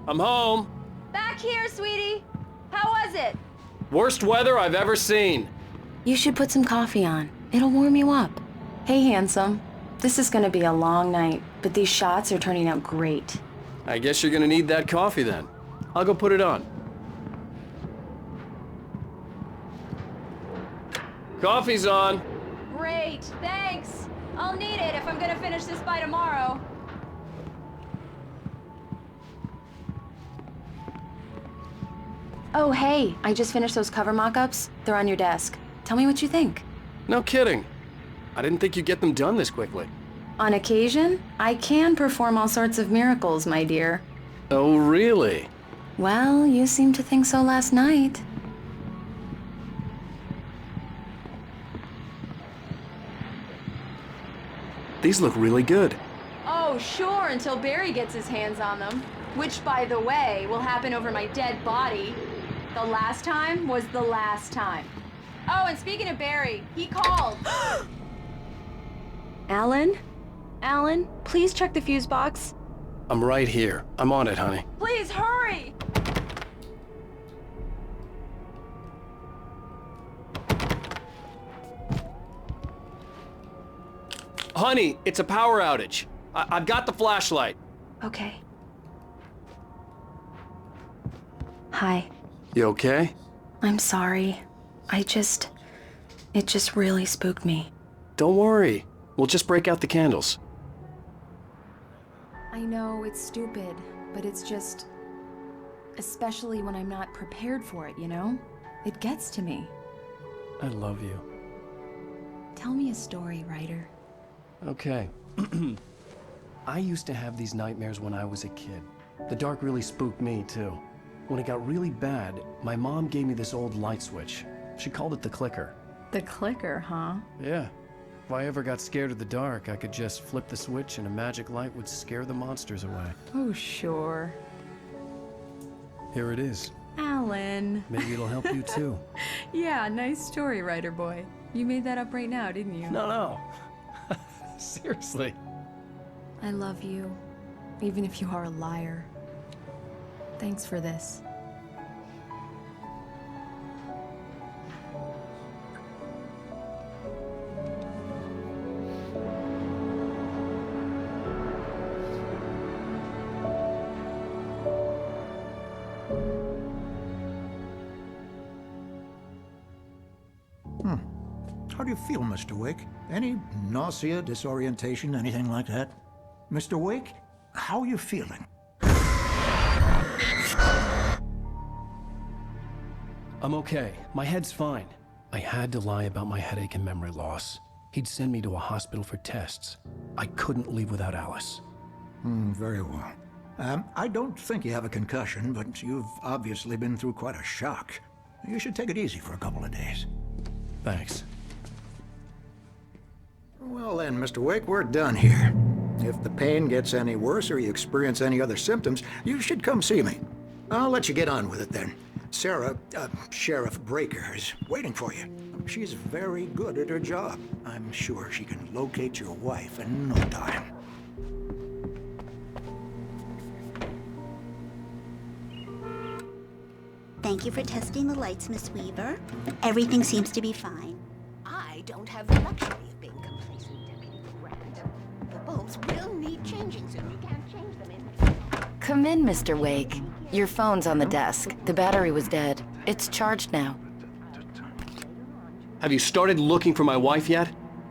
I'm home. Back here, sweetie. How was it? Worst weather I've ever seen. You should put some coffee on. It'll warm you up. Hey, handsome. This is gonna be a long night, but these shots are turning out great. I guess you're gonna need that coffee then. I'll go put it on. Coffee's on. Great, thanks. I'll need it if I'm gonna finish this by tomorrow. Oh, hey, I just finished those cover mock-ups. They're on your desk. Tell me what you think. No kidding. I didn't think you'd get them done this quickly. On occasion, I can perform all sorts of miracles, my dear. Oh, really? Well, you seemed to think so last night. These look really good. Oh, sure, until Barry gets his hands on them. Which, by the way, will happen over my dead body. The last time was the last time. Oh, and speaking of Barry, he called. Alan? Alan, please check the fuse box. I'm right here. I'm on it, honey. Please, hurry! Honey, it's a power outage. I've got the flashlight. Okay. Hi. You okay? I'm sorry. It just really spooked me. Don't worry. We'll just break out the candles. I know it's stupid, but it's just... especially when I'm not prepared for it, you know? It gets to me. I love you. Tell me a story, writer. Okay. I used to have these nightmares when I was a kid. The dark really spooked me, too. When it got really bad, my mom gave me this old light switch. She called it the clicker. The clicker, huh? Yeah. If I ever got scared of the dark, I could just flip the switch and a magic light would scare the monsters away. Oh, sure. Here it is. Alan. Maybe it'll help you, too. Yeah, nice story, writer boy. You made that up right now, didn't you? No. Seriously. I love you, even if you are a liar. Thanks for this. How do you feel, Mr. Wake? Any nausea, disorientation, anything like that? Mr. Wake, how are you feeling? I'm okay. My head's fine. I had to lie about my headache and memory loss. He'd send me to a hospital for tests. I couldn't leave without Alice. Very well. I don't think you have a concussion, but you've obviously been through quite a shock. You should take it easy for a couple of days. Thanks. Well then, Mr. Wake, we're done here. If the pain gets any worse or you experience any other symptoms, you should come see me. I'll let you get on with it then. Sarah, Sheriff Breaker, is waiting for you. She's very good at her job. I'm sure she can locate your wife in no time. Thank you for testing the lights, Miss Weaver. Everything seems to be fine. I don't have the luxury of being complacent, Deputy Grant. The bulbs will need changing soon. You can't change them in... Come in, Mr. Wake. Your phone's on the desk. The battery was dead. It's charged now. Have you started looking for my wife yet?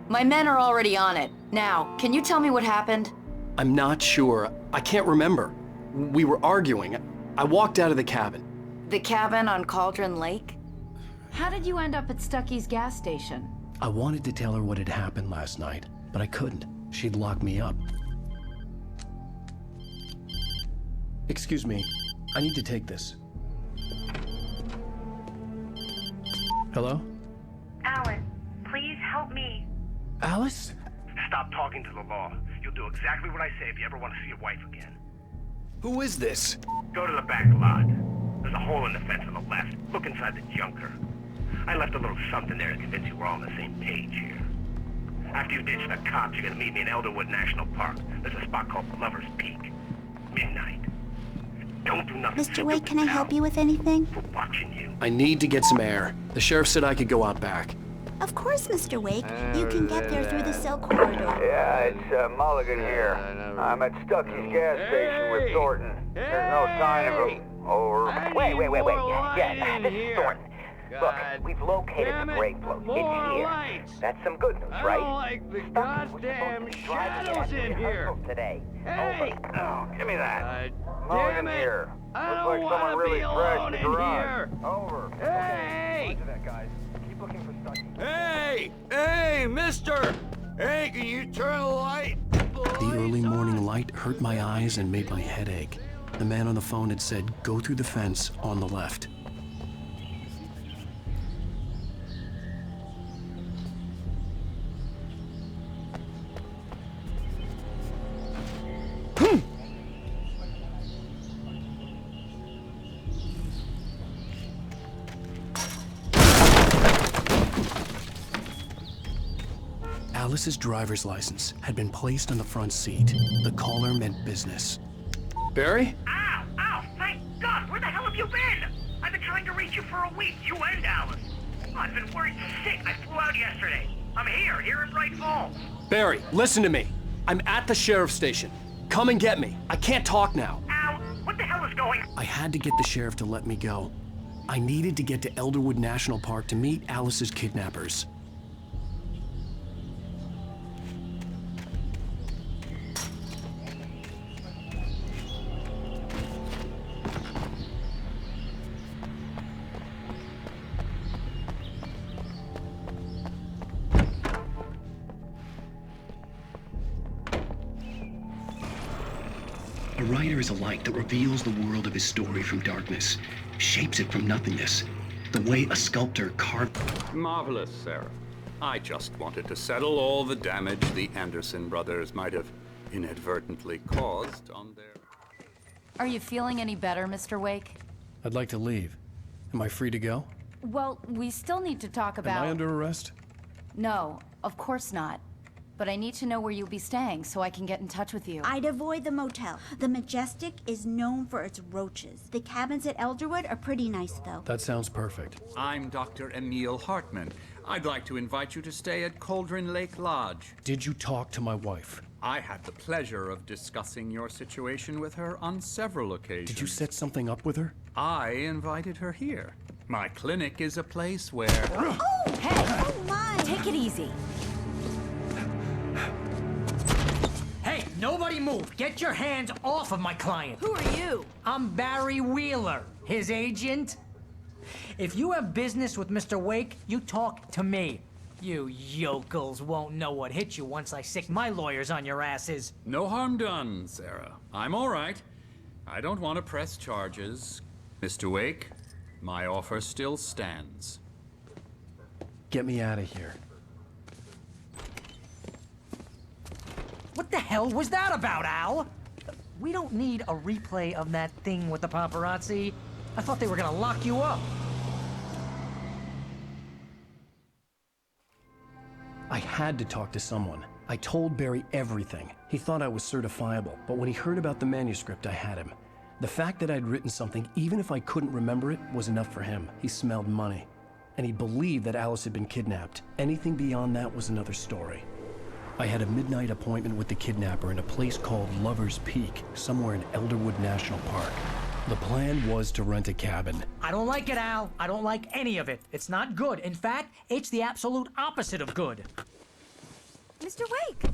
My men are already on it. Now, can you tell me what happened? I'm not sure. I can't remember. We were arguing. I walked out of the cabin. The cabin on Cauldron Lake? How did you end up at Stucky's gas station? I wanted to tell her what had happened last night, but I couldn't. She'd locked me up. Excuse me. I need to take this. Hello? Alan, please help me. Alice? Stop talking to the law. You'll do exactly what I say if you ever want to see your wife again. Who is this? Go to the back lot. There's a hole in the fence on the left. Look inside the junker. I left a little something there to convince you we're all on the same page here. After you ditch the cops, you're gonna meet me in Elderwood National Park. There's a spot called Lover's Peak. Midnight. Don't do nothing Mr. stupid Wake, can I now. help you with anything? We're watching you. I need to get some air. The sheriff said I could go out back. Of course, Mr. Wake. You can get there through the cell corridor. Yeah, it's Mulligan here. I'm at Stucky's gas station with Thornton. There's no sign of him. Over. Wait. Yeah, this is Thornton. Look, we've located the brake float. It's here. That's some good news, right? Like the Stucky was goddamn supposed to be driving shadows in in here. rehearsal today. Hey! Over. Oh, give me that. Damn Mulligan it! here. I Looks don't like wanna someone really be trashed alone the in garage. here. Over. Hey! Roger that, guys. Keep looking for Stucky. Hey, mister! Hey, can you turn the light? The early morning light hurt my eyes and made my head ache. The man on the phone had said, go through the fence on the left. Alice's driver's license had been placed on the front seat. The caller meant business. Barry? Ow! Thank God! Where the hell have you been? I've been trying to reach you for a week, you and Alice. Oh, I've been worried sick. I flew out yesterday. I'm here in Bright Falls. Barry, listen to me. I'm at the sheriff's station. Come and get me. I can't talk now. Ow! What the hell is going on? I had to get the sheriff to let me go. I needed to get to Elderwood National Park to meet Alice's kidnappers. A writer is a light that reveals the world of his story from darkness, shapes it from nothingness, the way a sculptor carved... Marvelous, Sarah. I just wanted to settle all the damage the Anderson brothers might have inadvertently caused on their... Are you feeling any better, Mr. Wake? I'd like to leave. Am I free to go? Well, we still need to talk about... Am I under arrest? No, of course not. But I need to know where you'll be staying so I can get in touch with you. I'd avoid the motel. The Majestic is known for its roaches. The cabins at Elderwood are pretty nice, though. That sounds perfect. I'm Dr. Emil Hartman. I'd like to invite you to stay at Cauldron Lake Lodge. Did you talk to my wife? I had the pleasure of discussing your situation with her on several occasions. Did you set something up with her? I invited her here. My clinic is a place where... Oh, hey! Oh, my! Take it easy. Hey, nobody move! Get your hands off of my client! Who are you? I'm Barry Wheeler, his agent. If you have business with Mr. Wake, you talk to me. You yokels won't know what hit you once I sick my lawyers on your asses. No harm done, Sarah. I'm all right. I don't want to press charges. Mr. Wake, my offer still stands. Get me out of here. What the hell was that about, Al? We don't need a replay of that thing with the paparazzi. I thought they were gonna lock you up. I had to talk to someone. I told Barry everything. He thought I was certifiable, but when he heard about the manuscript, I had him. The fact that I'd written something, even if I couldn't remember it, was enough for him. He smelled money. And he believed that Alice had been kidnapped. Anything beyond that was another story. I had a midnight appointment with the kidnapper in a place called Lover's Peak, somewhere in Elderwood National Park. The plan was to rent a cabin. I don't like it, Al. I don't like any of it. It's not good. In fact, it's the absolute opposite of good. Mr. Wake!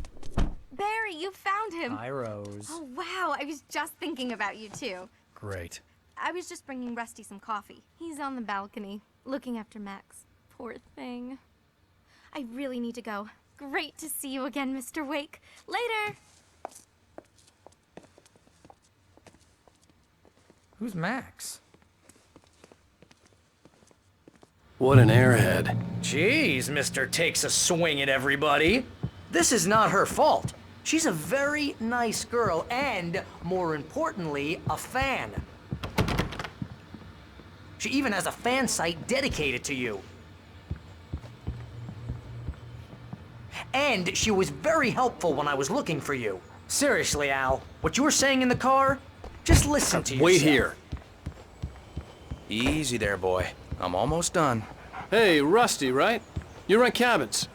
Barry, you found him! Hi, Rose. Oh, wow. I was just thinking about you, too. Great. I was just bringing Rusty some coffee. He's on the balcony, looking after Max. Poor thing. I really need to go. Great to see you again, Mr. Wake. Later! Who's Max? What an airhead. Jeez, Mr. Takes a swing at everybody. This is not her fault. She's a very nice girl and, more importantly, a fan. She even has a fan site dedicated to you. And she was very helpful when I was looking for you. Seriously, Al, what you were saying in the car, Just listen to yourself. Wait here. Easy there, boy. I'm almost done. Hey, Rusty, right? You rent cabins.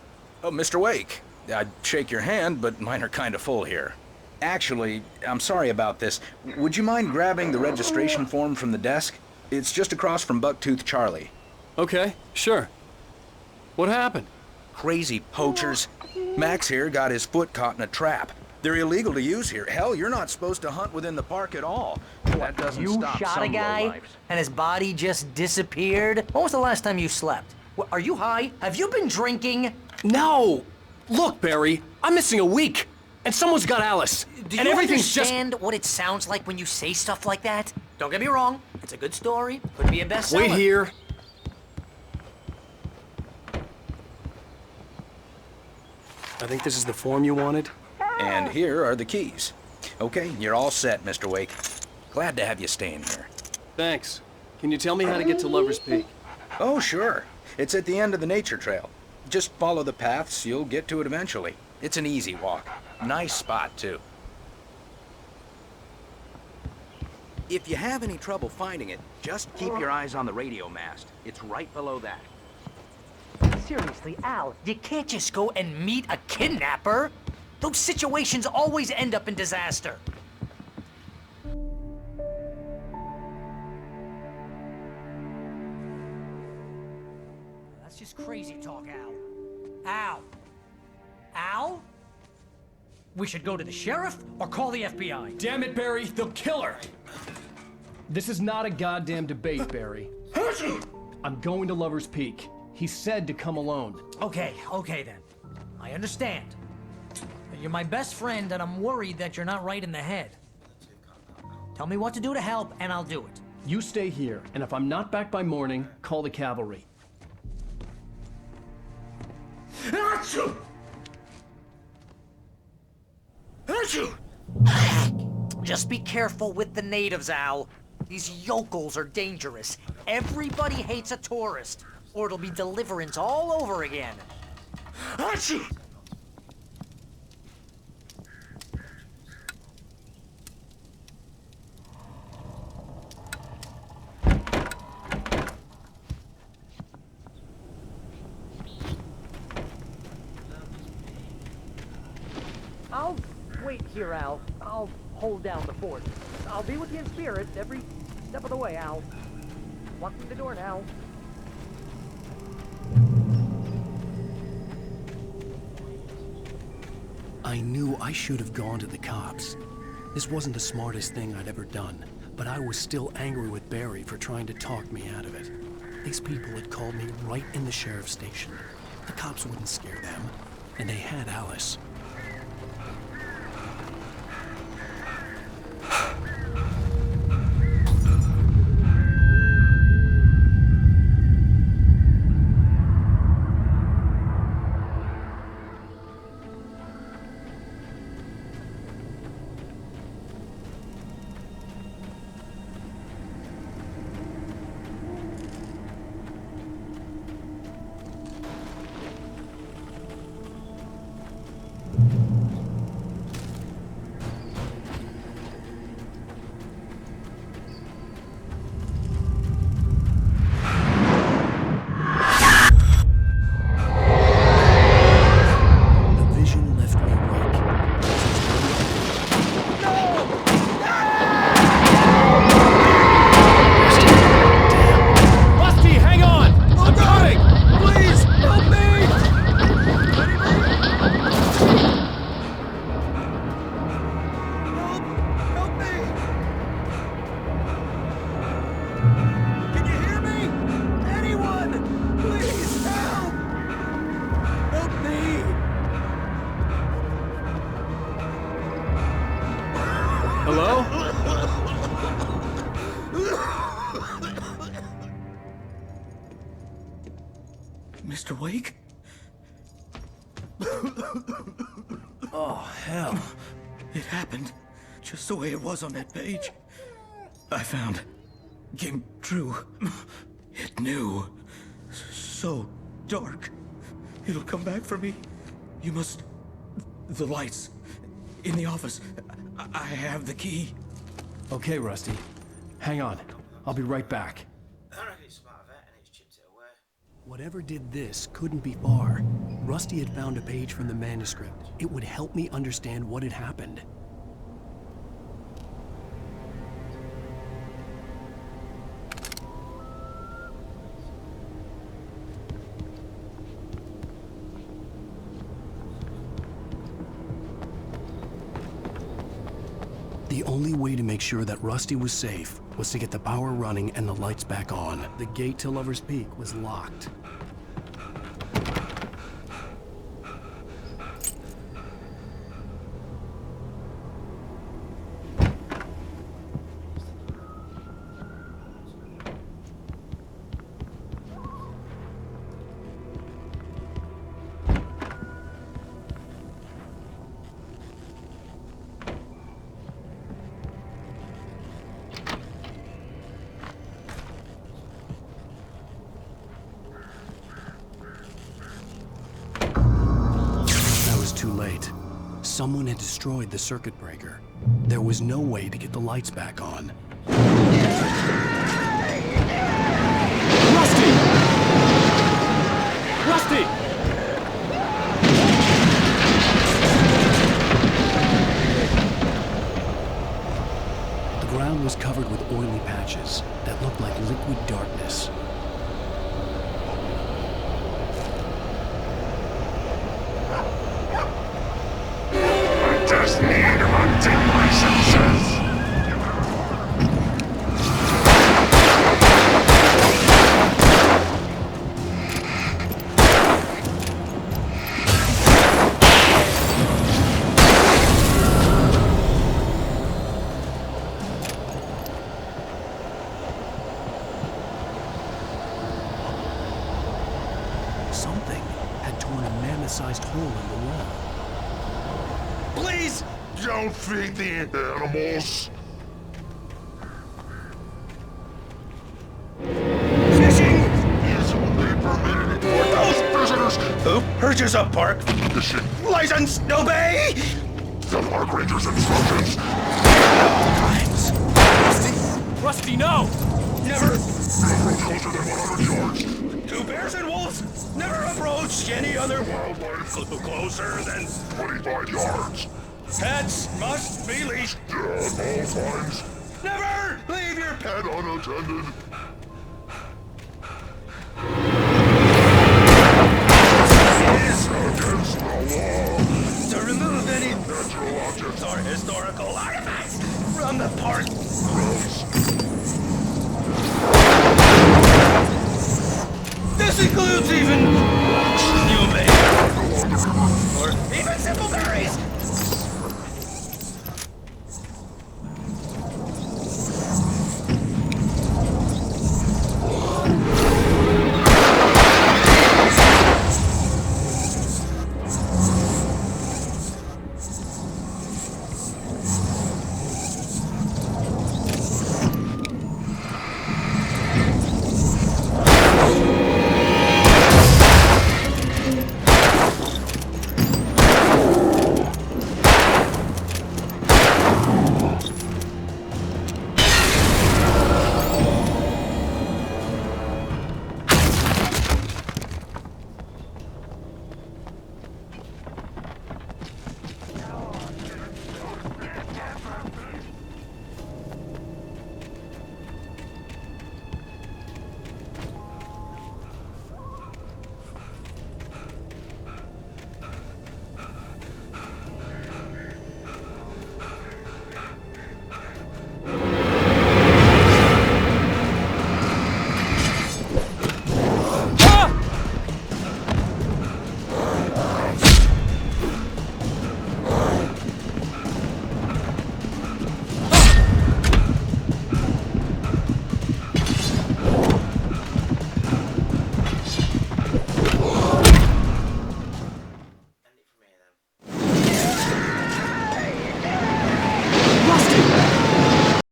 Oh, Mr. Wake. I'd shake your hand, but mine are kind of full here. Actually, I'm sorry about this. Would you mind grabbing the registration form from the desk? It's just across from Bucktooth Charlie. Okay, sure. What happened? Crazy poachers. Max here got his foot caught in a trap. They're illegal to use here. Hell, you're not supposed to hunt within the park at all. That doesn't You stop shot some a guy, lowlifes. and his body just disappeared? When was the last time you slept? Are you high? Have you been drinking? No! Look, Barry, I'm missing a week, and someone's got Alice. Do and you everything's understand what it sounds like when you say stuff like that? Don't get me wrong, it's a good story. Could be a bestseller. Wait here. I think this is the form you wanted. And here are the keys. Okay, you're all set, Mr. Wake. Glad to have you staying here. Thanks. Can you tell me how to get to Lover's Peak? Oh, sure. It's at the end of the nature trail. Just follow the paths, you'll get to it eventually. It's an easy walk. Nice spot, too. If you have any trouble finding it, just keep your eyes on the radio mast. It's right below that. Seriously, Al, you can't just go and meet a kidnapper. Those situations always end up in disaster. That's just crazy talk, Al. Al? Al? We should go to the sheriff or call the FBI. Damn it, Barry, they'll kill her. This is not a goddamn debate, Barry. I'm going to Lover's Peak. He said to come alone. Okay then. I understand. You're my best friend, and I'm worried that you're not right in the head. Tell me what to do to help, and I'll do it. You stay here, and if I'm not back by morning, call the cavalry. Achoo! Just be careful with the natives, Al. These yokels are dangerous. Everybody hates a tourist, or it'll be deliverance all over again. Achoo! I'll wait here, Al. I'll hold down the fort. I'll be with you in spirit every step of the way, Al. Walk through the door now. I knew I should have gone to the cops. This wasn't the smartest thing I'd ever done, but I was still angry with Barry for trying to talk me out of it. These people had called me right in the sheriff's station. The cops wouldn't scare them, and they had Alice. Hello? Mr. Wake? Oh, hell. It happened just the way it was on that page. I found. Came true. It knew. So dark. It'll come back for me. You must... The lights. In the office. I have the key. Okay, Rusty. Hang on. I'll be right back. Whatever did this couldn't be far. Rusty had found a page from the manuscript. It would help me understand what had happened. The only way to make sure that Rusty was safe was to get the power running and the lights back on. The gate to Lover's Peak was locked. Too late. Someone had destroyed the circuit breaker. There was no way to get the lights back on. Rusty! Rusty! The ground was covered with oily patches that looked like liquid darkness. Just need to untangle my senses. Something had torn a mammoth-sized hole in the wall. Please don't feed the animals. Fishing Is only permitted for those visitors. Who purchase a park Fishing. license? Obey! The park ranger's instructions. Times. Rusty, no! Never. Never closer than 100 yards. Two bears and wolves. Never approach any other Wildlife closer than 25 yards. pets must be leashed. At all times. Never leave your Pet unattended. Against the law. to remove any Natural objects. or historical artifacts from the park. Gross. This includes even human or even simple berries.